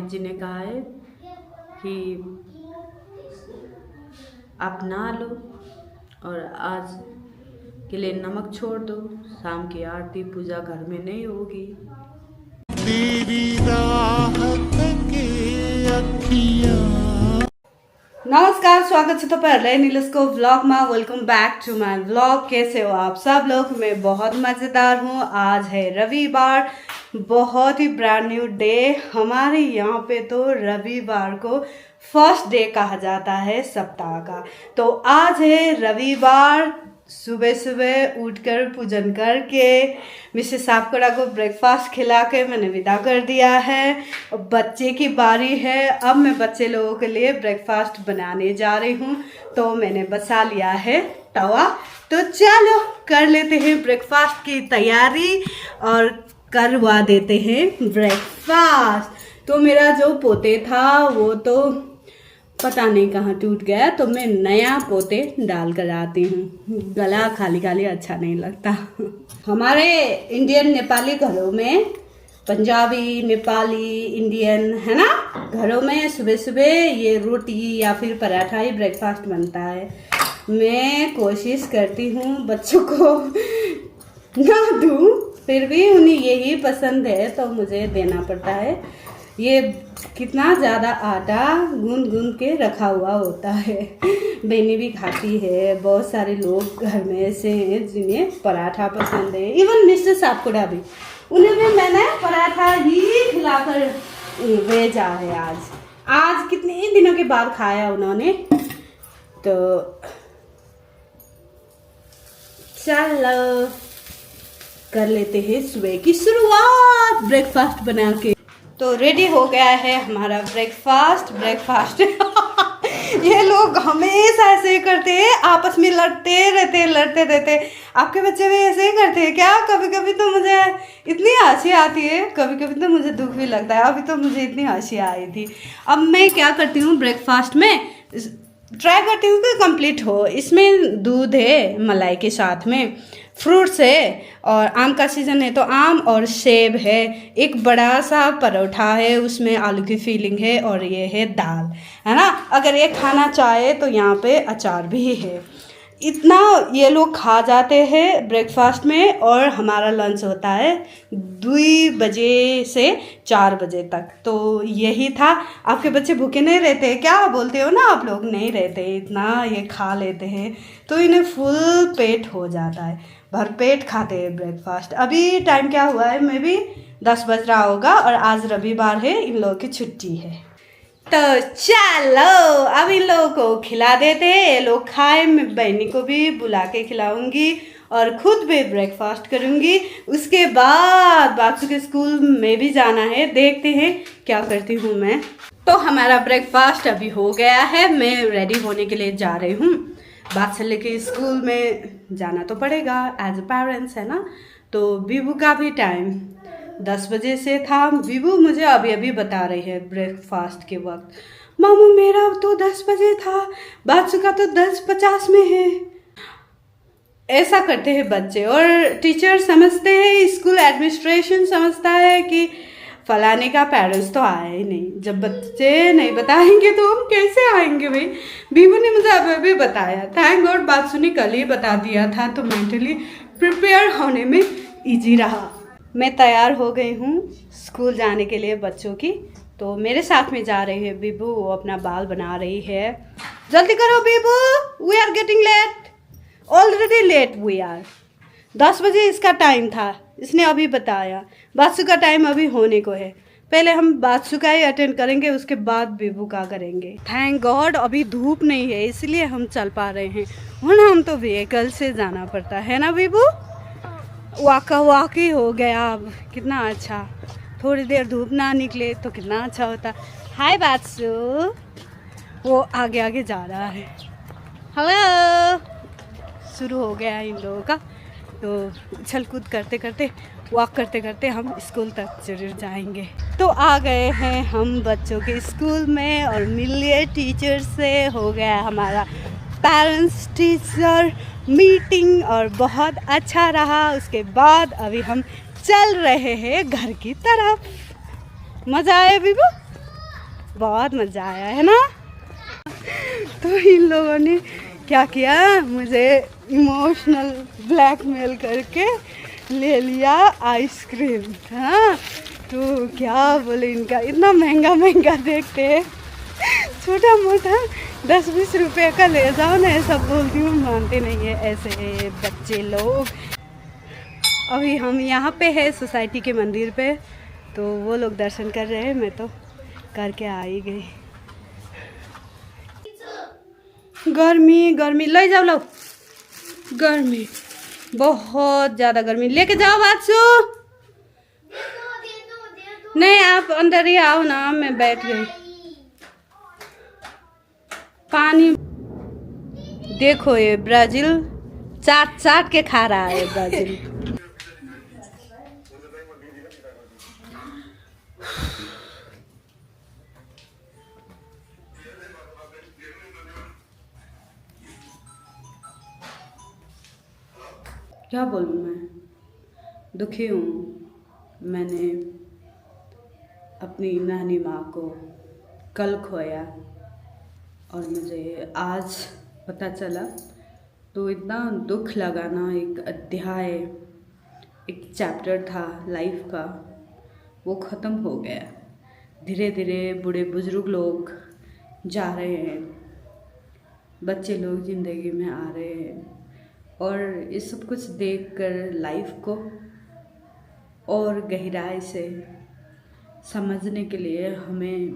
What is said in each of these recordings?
जी ने कहा है कि आप नहा लो और आज के लिए नमक छोड़ दो, शाम की आरती पूजा घर में नहीं होगी। तेरी राहत के अखियां। नमस्कार, स्वागत है दोपहर नीलस्को व्लॉग में। Welcome back to my vlog. कैसे हो आप सब लोग? मैं बहुत मज़ेदार हूँ। आज है रविवार, बहुत ही ब्रांड न्यू डे। हमारे यहाँ पे तो रविवार को फर्स्ट डे कहा जाता है सप्ताह का। तो आज है रविवार, सुबह सुबह उठकर पूजन करके मिसेस सापकोड़ा को ब्रेकफास्ट खिला के मैंने विदा कर दिया है। बच्चे की बारी है, अब मैं बच्चे लोगों के लिए ब्रेकफास्ट बनाने जा रही हूँ। तो मैंने बसा लिया है तवा, तो चलो कर लेते हैं ब्रेकफास्ट की तैयारी और करवा देते हैं ब्रेकफास्ट। तो मेरा जो पोते था वो तो पता नहीं कहाँ टूट गया, तो मैं नया पोते डाल कर आती हूँ। गला खाली खाली अच्छा नहीं लगता। हमारे इंडियन नेपाली घरों में, पंजाबी नेपाली इंडियन है ना, घरों में सुबह सुबह ये रोटी या फिर पराठा ही ब्रेकफास्ट बनता है। मैं कोशिश करती हूँ बच्चों को ना दूँ, फिर भी उन्हें यही पसंद है तो मुझे देना पड़ता है। ये कितना ज़्यादा आटा गूंद गूंद के रखा हुआ होता है। बहनी भी खाती है, बहुत सारे लोग घर में ऐसे हैं जिन्हें पराठा पसंद है। इवन मिस्टर सापकोड़ा भी, उन्हें भी मैंने पराठा ही खिलाकर भेजा है। आज कितने दिनों के बाद खाया उन्होंने। तो चलो कर लेते हैं सुबह की शुरुआत ब्रेकफास्ट बना के। तो रेडी हो गया है हमारा ब्रेकफास्ट। ये लोग हमेशा ऐसे ही करते हैं, आपस में लड़ते रहते। आपके बच्चे भी ऐसे ही करते हैं क्या? कभी कभी तो मुझे इतनी हंसी आती है, कभी कभी तो मुझे दुख भी लगता है। अभी तो मुझे इतनी हंसी आई थी। अब मैं क्या करती हूँ, ब्रेकफास्ट में ट्राई करती हूँ कि कंप्लीट हो। इसमें दूध है, मलाई के साथ में फ्रूट्स है, और आम का सीज़न है तो आम और सेब है। एक बड़ा सा परोठा है, उसमें आलू की फीलिंग है, और ये है दाल, है ना। अगर ये खाना चाहे तो यहाँ पे अचार भी है। इतना ये लोग खा जाते हैं ब्रेकफास्ट में, और हमारा लंच होता है 2 बजे से 4 बजे तक। तो यही था। आपके बच्चे भूखे नहीं रहते क्या? बोलते हो ना आप लोग, नहीं रहते, इतना ये खा लेते हैं तो इन्हें फुल पेट हो जाता है, भरपेट खाते हैं ब्रेकफास्ट। अभी टाइम क्या हुआ है, मे भी 10 बज रहा होगा, और आज रविवार है, इन लोगों की छुट्टी है। तो चलो अब इन लोगों को खिला देते हैं, ये लोग खाए। मैं बहनी को भी बुला के खिलाऊंगी और खुद भी ब्रेकफास्ट करूंगी। उसके बाद बासु के स्कूल में भी जाना है, देखते हैं क्या करती हूँ मैं। तो हमारा ब्रेकफास्ट अभी हो गया है, मैं रेडी होने के लिए जा रही हूँ। बादशाह के स्कूल में जाना तो पड़ेगा एज अ पेरेंट्स, है ना। तो बीबू का भी टाइम 10 बजे से था। बीबू मुझे अभी बता रही है ब्रेकफास्ट के वक्त, मामू मेरा तो 10 बजे था, बादशाह का तो 10:50 में है। ऐसा करते हैं बच्चे, और टीचर समझते हैं, स्कूल एडमिनिस्ट्रेशन समझता है कि फलाने का पेरेंट्स तो आया ही नहीं। जब बच्चे नहीं बताएंगे तो हम कैसे आएंगे भाई। बीबू ने मुझे अभी बताया, थैंक गॉड बादशाह ने कल ही बता दिया था, तो मेंटली प्रिपेयर होने में इजी रहा। मैं तैयार हो गई हूँ स्कूल जाने के लिए बच्चों की। तो मेरे साथ में जा रही है बीबू, वो अपना बाल बना रही है। जल्दी करो बीबू, we are getting late, already late we are. 10 बजे इसका टाइम था, इसने अभी बताया। बादशाह का टाइम अभी होने को है, पहले हम बादशाह का ही अटेंड करेंगे, उसके बाद बीबू का करेंगे। थैंक गॉड अभी धूप नहीं है, इसलिए हम चल पा रहे हैं, वरना हम तो व्हीकल से जाना पड़ता है ना बीबू। वाक ही हो गया अब, कितना अच्छा। थोड़ी देर धूप ना निकले तो कितना अच्छा होता। हाय बादशाह, वो आगे आगे जा रहा है। हेलो, शुरू हो गया इन लोगों का। तो उछल कूद करते करते, वॉक करते करते हम स्कूल तक जरूर जाएंगे। तो आ गए हैं हम बच्चों के स्कूल में, और मिलिए टीचर से। हो गया हमारा पेरेंट्स टीचर मीटिंग, और बहुत अच्छा रहा। उसके बाद अभी हम चल रहे हैं घर की तरफ। मज़ा आया बीबू? बहुत मज़ा आया है ना। तो इन लोगों ने क्या किया, मुझे इमोशनल ब्लैकमेल करके ले लिया आइसक्रीम। हाँ, तो क्या बोले, इनका इतना महंगा महंगा देखते हैं, छोटा मोटा 10-20 रुपये का ले जाओ ना, ऐसा बोलती हूँ, मानते नहीं है ऐसे बच्चे लोग। अभी हम यहाँ पे है सोसाइटी के मंदिर पे, तो वो लोग दर्शन कर रहे हैं, मैं तो करके आ ही गई। गर्मी गर्मी, ले जाओ लो, गर्मी बहुत ज़्यादा गर्मी, लेके जाओ बादशु। नहीं, आप अंदर ही आओ ना, मैं बैठ गई। पानी देखो, ये ब्राज़ील चाट चाट के खा रहा है ब्राज़ील। क्या बोलूँ मैं, दुखी हूँ। मैंने अपनी नानी माँ को कल खोया और मुझे आज पता चला, तो इतना दुख लगा ना। एक अध्याय, एक चैप्टर था लाइफ का, वो ख़त्म हो गया। धीरे धीरे बूढ़े बुजुर्ग लोग जा रहे हैं, बच्चे लोग ज़िंदगी में आ रहे हैं, और ये सब कुछ देखकर लाइफ को और गहराई से समझने के लिए हमें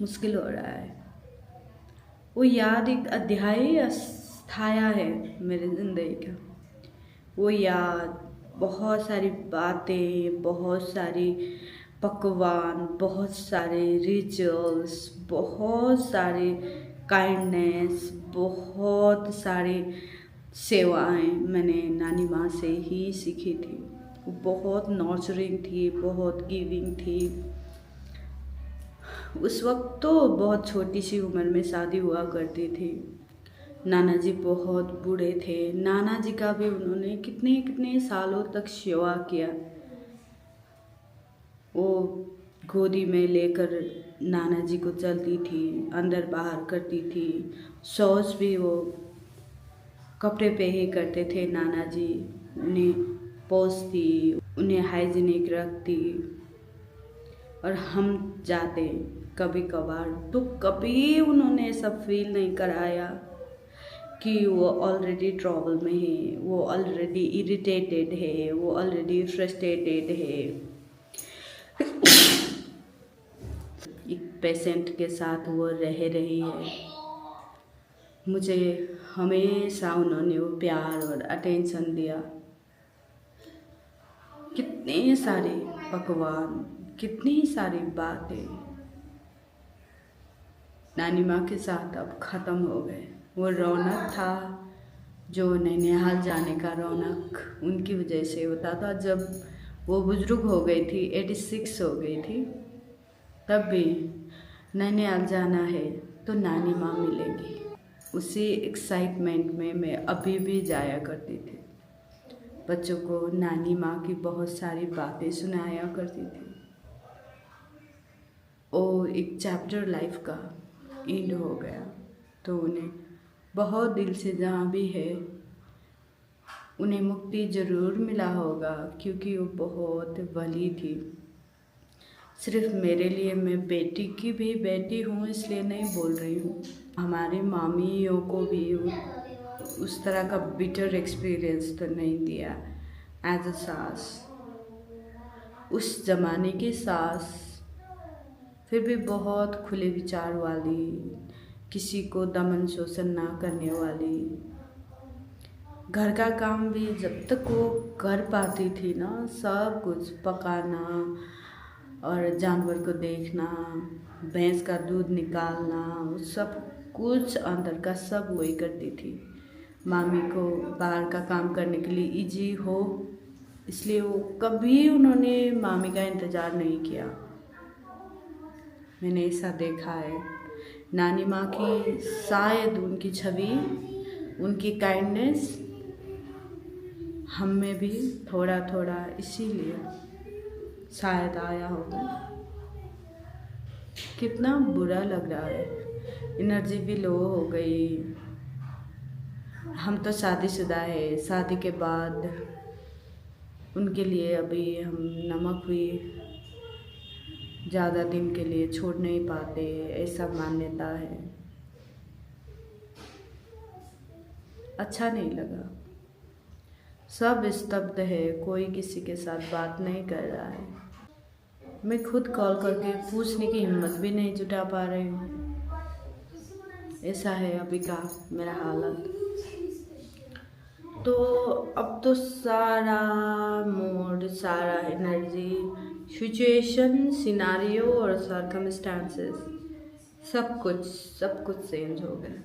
मुश्किल हो रहा है। वो याद एक अध्याय अस्थाया है मेरी ज़िंदगी का। वो याद, बहुत सारी बातें, बहुत सारी पकवान, बहुत सारे रिचुअल्स, बहुत सारे काइंडनेस, बहुत सारे सेवाएं मैंने नानी माँ से ही सीखी थी। वो बहुत नर्चरिंग थी, बहुत गिविंग थी। उस वक्त तो बहुत छोटी सी उम्र में शादी हुआ करती थी। नाना जी बहुत बूढ़े थे। नाना जी का भी उन्होंने कितने कितने सालों तक सेवा किया। वो गोदी में लेकर नाना जी को चलती थी, अंदर बाहर करती थी। शौच भी वो कपड़े पे ही करते थे नाना जी। उन्हें पोंछती, उन्हें हाइजीनिक रखती। और हम जाते कभी कभार, तो कभी उन्होंने ऐसा फील नहीं कराया कि वो ऑलरेडी ट्रबल में है, वो ऑलरेडी इरिटेटेड है, वो ऑलरेडी फ्रस्ट्रेटेड है। एक पेशेंट के साथ वो रह रही है। मुझे हमेशा उन्होंने वो प्यार और अटेंशन दिया। कितने सारे पकवान, कितनी सारी बातें नानी माँ के साथ अब ख़त्म हो गए। वो रौनक था, जो नैनीहाल जाने का रौनक उनकी वजह से होता था। जब वो बुज़ुर्ग हो गई थी, 86 हो गई थी, तब भी नैनीहाल जाना है तो नानी माँ मिलेंगी, उसी एक्साइटमेंट में मैं अभी भी जाया करती थी। बच्चों को नानी माँ की बहुत सारी बातें सुनाया करती थी। और एक चैप्टर लाइफ का एंड हो गया, तो उन्हें बहुत दिल से जहाँ भी है उन्हें मुक्ति ज़रूर मिला होगा, क्योंकि वो बहुत वली थी। सिर्फ मेरे लिए, मैं बेटी की भी बेटी हूँ इसलिए नहीं बोल रही हूँ। हमारी मामियों को भी उस तरह का बिटर एक्सपीरियंस तो नहीं दिया एज अ सास। उस ज़माने की सास फिर भी बहुत खुले विचार वाली, किसी को दमन शोषण ना करने वाली। घर का काम भी जब तक वो कर पाती थी ना, सब कुछ पकाना और जानवर को देखना, भैंस का दूध निकालना, सब कुछ अंदर का सब वही करती थी। मामी को बाहर का काम करने के लिए इजी हो, इसलिए वो कभी उन्होंने मामी का इंतज़ार नहीं किया। मैंने ऐसा देखा है। नानी माँ की शायद उनकी छवि, उनकी काइंडनेस हम में भी थोड़ा थोड़ा इसीलिए शायद आया होगा। कितना बुरा लग रहा है, एनर्जी भी लो हो गई। हम तो शादीशुदा है, शादी के बाद उनके लिए अभी हम नमक भी ज़्यादा दिन के लिए छोड़ नहीं पाते, ऐसा मान्यता है। अच्छा नहीं लगा, सब स्तब्ध है, कोई किसी के साथ बात नहीं कर रहा है। मैं खुद कॉल करके पूछने की हिम्मत भी नहीं जुटा पा रही हूँ। ऐसा है अभी का मेरा हालत। तो अब तो सारा मूड, सारा एनर्जी, सिचुएशन, सिनारियो और सर्कमस्टांसेस सब कुछ चेंज हो गया,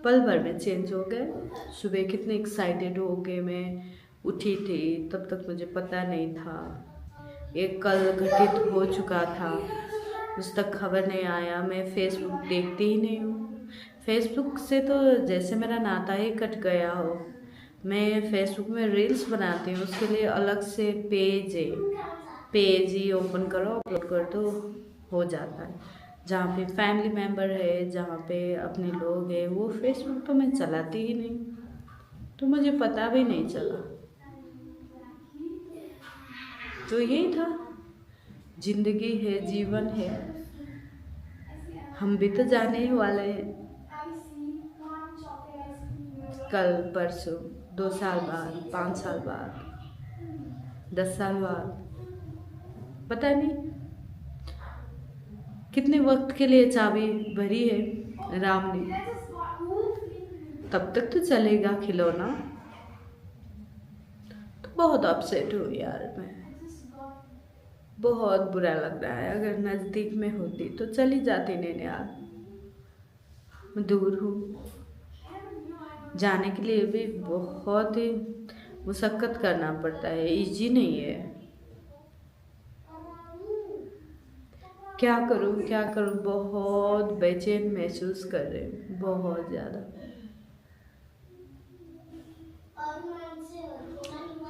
पल भर में चेंज हो गए। सुबह कितने एक्साइटेड हो के मैं उठी थी, तब तक मुझे पता नहीं था एक कल घटित हो चुका था, उस तक खबर नहीं आया। मैं फेसबुक देखती ही नहीं हूँ, फेसबुक से तो जैसे मेरा नाता ही कट गया हो। मैं फेसबुक में रील्स बनाती हूँ, उसके लिए अलग से पेज है, पेज ही ओपन करो, अपलोड कर दो, हो जाता है। जहाँ पे फैमिली मेम्बर है, जहाँ पे अपने लोग हैं, वो फेसबुक तो मैं चलाती ही नहीं, तो मुझे पता भी नहीं चला। तो यही था, जिंदगी है, जीवन है, हम भी तो जाने ही वाले हैं। कल परसों, 2 साल बाद, 5 साल बाद, 10 साल बाद, पता नहीं कितने वक्त के लिए चाबी भरी है राम ने, तब तक तो चलेगा खिलौना। तो बहुत अपसेट हूँ यार मैं, बहुत बुरा लग रहा है। अगर नज़दीक में होती तो चली जाती नैनिहाल, मैं दूर हूँ, जाने के लिए भी बहुत ही मुशक्कत करना पड़ता है, इजी नहीं है। क्या करूँ, बहुत बेचैन महसूस कर रही हूँ, बहुत ज़्यादा।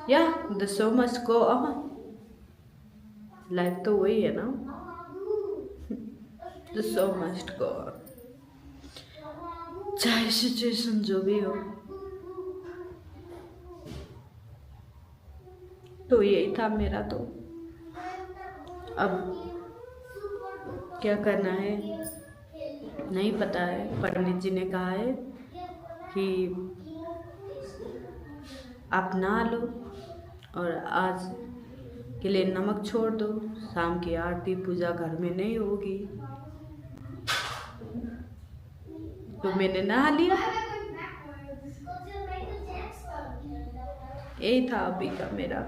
या the show must go on, life तो वही है ना, the show must go on, चाहे सिचुएशन जो भी हो। तो यही था मेरा। तो अब क्या करना है नहीं पता है। पंडित जी ने कहा है कि आप नहा लो और आज के लिए नमक छोड़ दो, शाम की आरती पूजा घर में नहीं होगी। तो मैंने नहा लिया, यही था अभी का मेरा